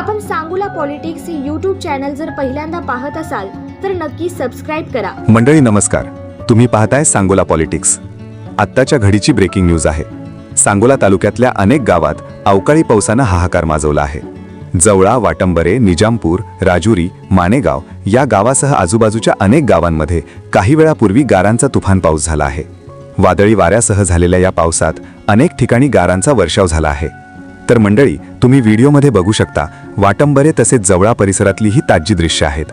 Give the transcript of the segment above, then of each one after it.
आपण सांगोला पॉलिटिक्स हे YouTube channel जर पहिल्यांदा पाहत असाल तर नक्की सबस्क्राइब करा। मंडळी नमस्कार, तुम्ही पाहताय सांगोला पॉलिटिक्स। आत्ताच्या घडीची ब्रेकिंग न्यूज आहे। सांगोला तालुक्यातल्या अनेक गावात अवकाळी पावसानं हाहाकार माजवला आहे। जवळा, वाटंबरे, निजामपूर, राजुरी, मानेगाव या गावासह आजूबाजूच्या अनेक गावांमध्ये काही वेळापूर्वी गारांचा तुफान पाऊस झाला आहे। वादळी वाऱ्यासह झालेल्या या पावसात अनेक ठिकाणी गारांचा वर्षाव झाला आहे। तर मंडळी, तुम्ही व्हिडिओमध्ये बघू शकता वाटंबरे तसेच जवळा परिसरातली ही ताजी दृश्य आहेत।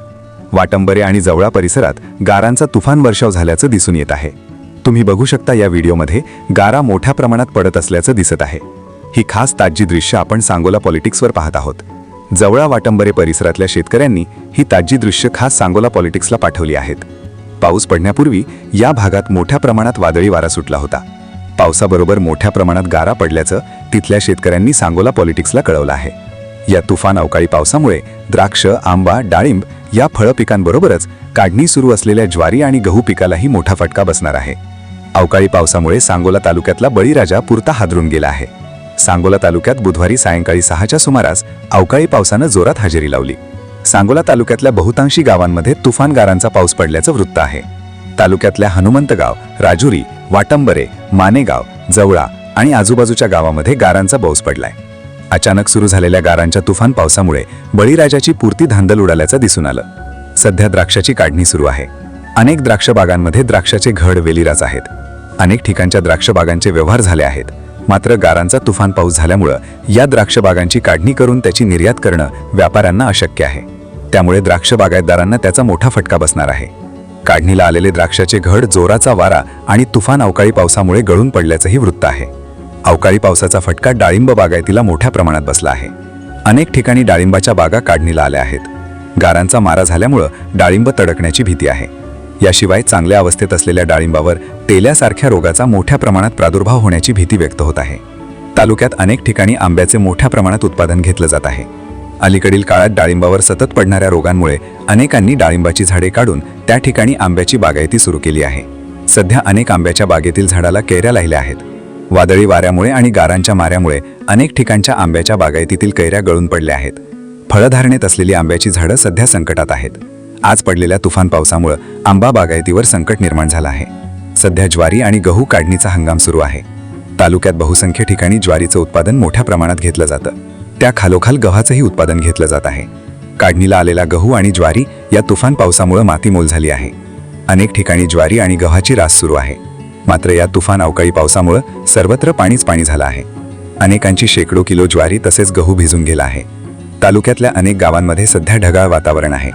वाटंबरे आणि जवळा परिसरात गारांचा तुफान वर्षाव झाल्याचं दिसून येत आहे। तुम्ही बघू शकता या व्हिडिओमध्ये गारा मोठ्या प्रमाणात पडत असल्याचं दिसत आहे। ही खास ताजी दृश्य आपण सांगोला पॉलिटिक्सवर पाहत आहोत। जवळा वाटंबरे परिसरातल्या शेतकऱ्यांनी ही ताजी दृश्य खास सांगोला पॉलिटिक्सला पाठवली आहेत। पाऊस पडण्यापूर्वी या भागात मोठ्या प्रमाणात वादळी वारा सुटला होता। पावसाबरोबर मोठ्या प्रमाणात गारा पडल्याचं तिथल्या शेतकऱ्यांनी सांगोला पॉलिटिक्सला कळवलं आहे। या तुफान अवकाळी पावसामुळे द्राक्ष, आंबा, डाळिंब या फळ पिकांबरोबरच काढणी सुरू असलेल्या ज्वारी आणि गहू पिकालाही मोठा फटका बसणार आहे। अवकाळी पावसामुळे सांगोला तालुक्यातला बळीराजा पुरता हादरून गेला आहे। सांगोला तालुक्यात बुधवारी सायंकाळी 6च्या सुमारास अवकाळी पावसानं जोरात हजेरी लावली। सांगोला तालुक्यातल्या बहुतांशी गावांमध्ये तुफान गारांचा पाऊस पडल्याचं वृत्त आहे। तालुक्यातल्या हनुमंतगाव, राजुरी, वाटंबरे, मानेगाव, जवळा आणि आजूबाजूच्या गावामध्ये गारांचा पाऊस पडलाय। अचानक सुरू झालेल्या गारांच्या तुफान पावसामुळे बळीराजाची पुरती धांदल उडाल्याचं दिसून आलं। सध्या द्राक्षाची काढणी सुरू आहे। अनेक द्राक्ष बागांमध्ये द्राक्षाचे घड वेलीराज आहेत। अनेक ठिकाणच्या द्राक्ष बागांचे व्यवहार झाले आहेत। मात्र गारांचा तुफान पाऊस झाल्यामुळे या द्राक्ष बागांची काढणी करून त्याची निर्यात करणं व्यापाऱ्यांना अशक्य आहे। त्यामुळे द्राक्ष बागायतदारांना त्याचा मोठा फटका बसणार आहे। काढणीला आलेले द्राक्षाचे घड जोराचा वारा आणि तुफान अवकाळी पावसामुळे गळून पडल्याचंही वृत्त आहे। अवकाळी पावसाचा फटका डाळिंब बागायतीला मोठ्या प्रमाणात बसला आहे। अनेक ठिकाणी डाळिंबाच्या बागा काढणीला आल्या आहेत। गारांचा मारा झाल्यामुळे डाळिंब तडकण्याची भीती आहे। याशिवाय चांगल्या अवस्थेत असलेल्या डाळिंबावर तेल्यासारख्या रोगाचा मोठ्या प्रमाणात प्रादुर्भाव होण्याची भीती व्यक्त होत आहे। तालुक्यात अनेक ठिकाणी आंब्याचे मोठ्या प्रमाणात उत्पादन घेतलं जात आहे। अलीकडील काळात डाळिंबावर सतत पडणाऱ्या रोगांमुळे अनेकांनी डाळिंबाची झाडे काढून त्या ठिकाणी आंब्याची बागायती सुरू केली आहे। सध्या अनेक आंब्याच्या बागेतील झाडाला कैऱ्या लागल्या आहेत। वादळी वाऱ्यामुळे आणि गारांच्या माऱ्यामुळे अनेक ठिकाणच्या आंब्याच्या बागायतीतील कैऱ्या गळून पडल्या आहेत। फळधारणेत असलेली आंब्याची झाडं सध्या संकटात आहेत। आज पडलेल्या तुफान पावसामुळे आंबा बागायतीवर संकट निर्माण झालं आहे। सध्या ज्वारी आणि गहू काढणीचा हंगाम सुरू आहे। तालुक्यात बहुसंख्य ठिकाणी ज्वारीचं उत्पादन मोठ्या प्रमाणात घेतलं जातं। त्या खालोखाल गव्हाचंही उत्पादन घेतलं जात आहे। काढणीला आलेला गहू आणि ज्वारी या तुफान पावसामुळे मातीमोल झाली आहे। अनेक ठिकाणी ज्वारी आणि गव्हाची रास सुरू आहे। मात्र या तुफान अवकाळी पावसामुळे सर्वत्र पाणीच पाणी झालं आहे। अनेकांची शेकडो किलो ज्वारी तसेच गहू भिजून गेला आहे। तालुक्यातल्या अनेक गावांमध्ये सध्या ढगाळ वातावरण आहे।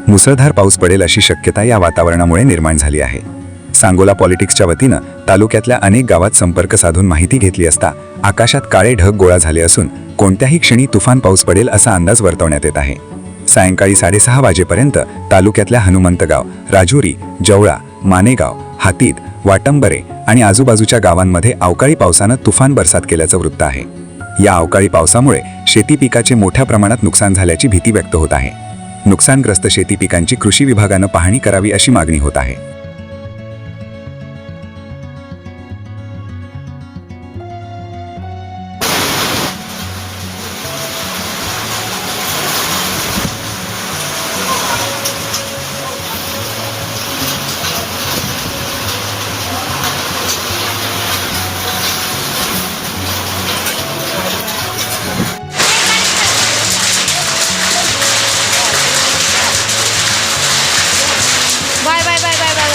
मुसळधार पाऊस पडेल अशी शक्यता या वातावरणामुळे निर्माण झाली आहे। सांगोला पॉलिटिक्सच्या वतीनं तालुक्यातल्या अनेक गावात संपर्क साधून माहिती घेतली असता आकाशात काळे ढग गोळा झाले असून कोणत्याही क्षणी तुफान पाऊस पडेल असा अंदाज वर्तवण्यात येत आहे। सायंकाळी 6:30 वाजेपर्यंत तालुक्यातल्या हनुमंतगाव, राजुरी, जवळा, मानेगाव, हातीत, वाटंबरे आणि आजूबाजूच्या गावांमध्ये अवकाळी पावसानं तुफान बरसात केल्याचं वृत्त आहे। या अवकाळी पावसामुळे शेती पिकाचे मोठ्या प्रमाणात नुकसान झाल्याची भीती व्यक्त होत आहे। नुकसानग्रस्त शेती पिकांची कृषी विभागानं पाहणी करावी अशी मागणी होत आहे। Bye bye bye bye bye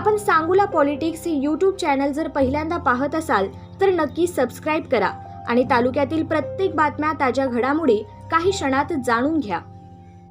आपण सांगोला पॉलिटिक्स हे यूट्यूब चॅनल जर पहिल्यांदा पाहत असाल तर नक्की सबस्क्राईब करा आणि तालुक्यातील प्रत्येक बातम्या ताज्या घडामोडी काही क्षणात जाणून घ्या.